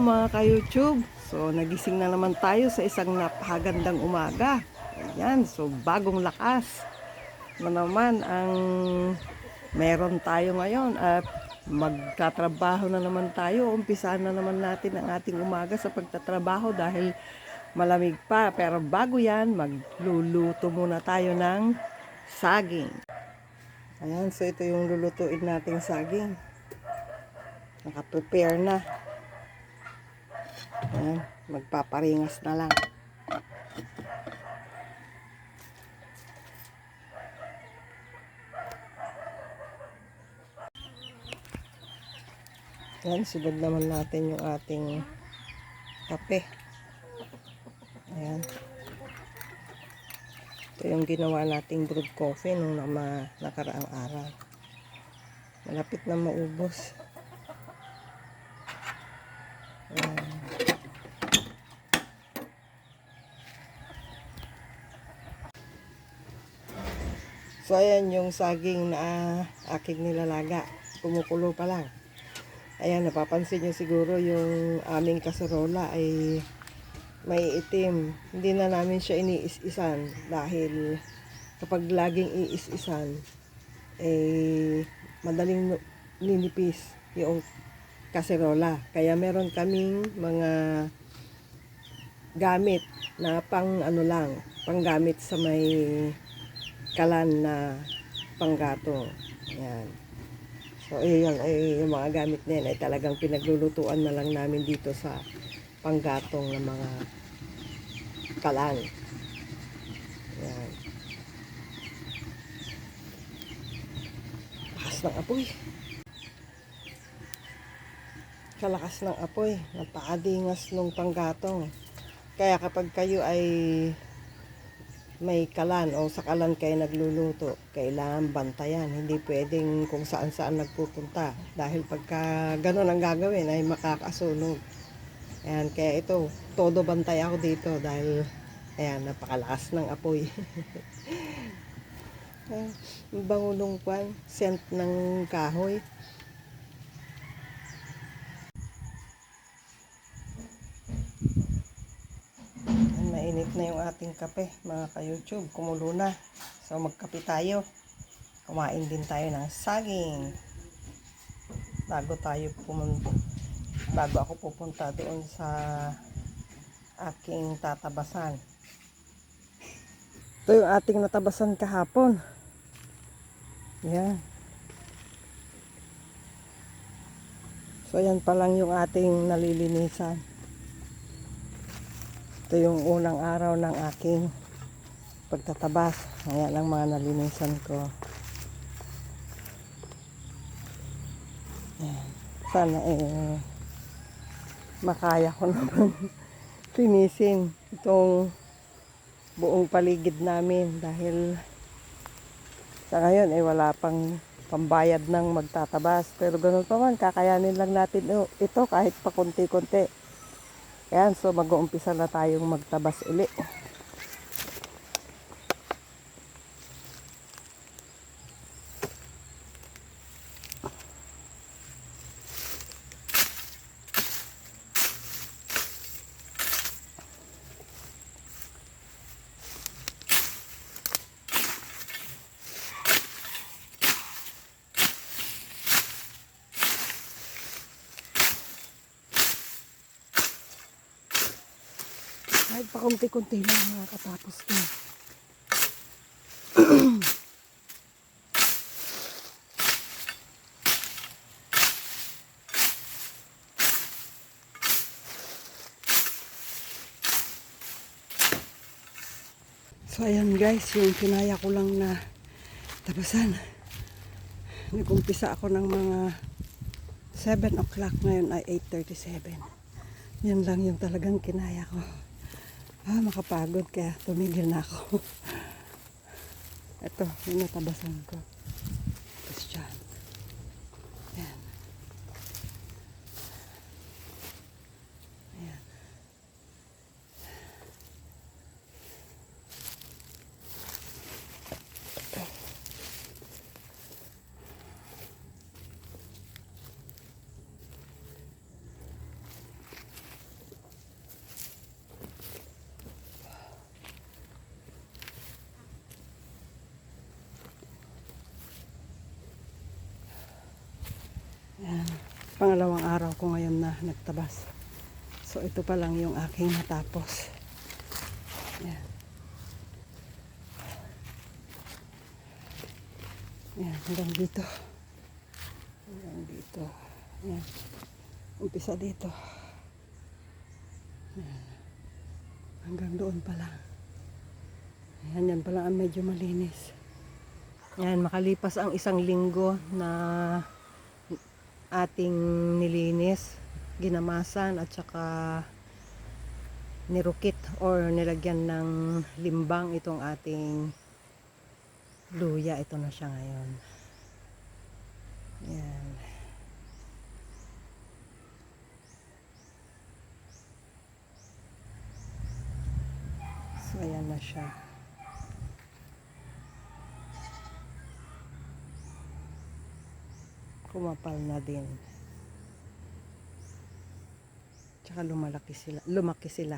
mga ka-YouTube. So nagising na naman tayo sa isang napakagandang umaga. Ayan, so bagong lakas na naman ang meron tayo ngayon at magtatrabaho na naman tayo. Umpisahan na naman natin ang ating umaga sa pagtatrabaho dahil malamig pa. Pero bago yan, magluluto muna tayo ng saging. Ayan, so ito yung lulutuin nating saging. Naka-prepare na. Ayan, magpaparingas na lang. Ayan, sunod naman natin yung ating kape. Ayan. Ito yung ginawa nating brewed coffee nung nakaraang araw. Malapit na maubos. Ayan. So ayan yung saging na aking nilalaga. Kumukulo pa lang. Ayan, napapansin nyo siguro yung aming kaserola ay may itim. Hindi na namin siya iniis-isan dahil kapag laging iis-isan, madaling ninipis yung kaserola. Kaya meron kaming mga gamit na panggamit sa may kalan na panggato. Ayan. So, yun, yung mga gamit na yan ay talagang pinaglulutuan na lang namin dito sa panggatong ng mga kalan. Ayan. Lakas ng apoy. Kalakas ng apoy. Napakadingas nung panggatong. Kaya kapag kayo ay may kalan o sa kalan kayo nagluluto, kailangan bantayan. Hindi pwedeng kung saan saan nagpupunta. Dahil pagka ganun ang gagawin ay makakasunog. Ayan, kaya ito, todo bantay ako dito dahil ayan, napakalakas ng apoy. Bango nung scent ng kahoy. Mainit na yung ating kape, mga ka-YouTube. Kumulo na. So magkape tayo. Kumain din tayo ng saging. Bago ako pupunta doon sa aking tatabasan. Ito yung ating natabasan kahapon. Yan. So yan pa lang yung ating nalilinisan. Ito yung unang araw ng aking pagtatabas. Ayan ang mga nalinisan ko. Ayan. Sana makaya ko naman linisin itong buong paligid namin dahil sa ngayon wala pang pambayad ng magtatabas. Pero ganun pa man, kakayanin lang natin ito kahit pa konti-konti. Ayan, so mag-uumpisa na tayong magtabas uli. Kahit pa konti-konti lang makakatapos ko. So ayan guys, yung kinaya ko lang na tabasan. Nag-umpisa ako ng mga 7 o'clock, ngayon ay 8:37. Yan lang yung talagang kinaya ko. Makapagod kaya tumigil na ako. Ito, yung natabasan ko. Tapos dyan. Ayan. Ayan. Yan. Pangalawang araw ko ngayon na nagtabas. So ito pa lang yung aking natapos. Yan. Yan, hanggang dito. Hanggang dito. Yan. Umpisa dito. Yan. Hanggang doon pa lang. Yan, yan pala ang medyo malinis. Yan, makalipas ang isang linggo na ating nilinis, ginamasan at saka nirukit or nilagyan ng limbang itong ating luya. Ito na siya ngayon. Yan. So, ayan na siya. Kumapal na din. Tsaka lumaki sila.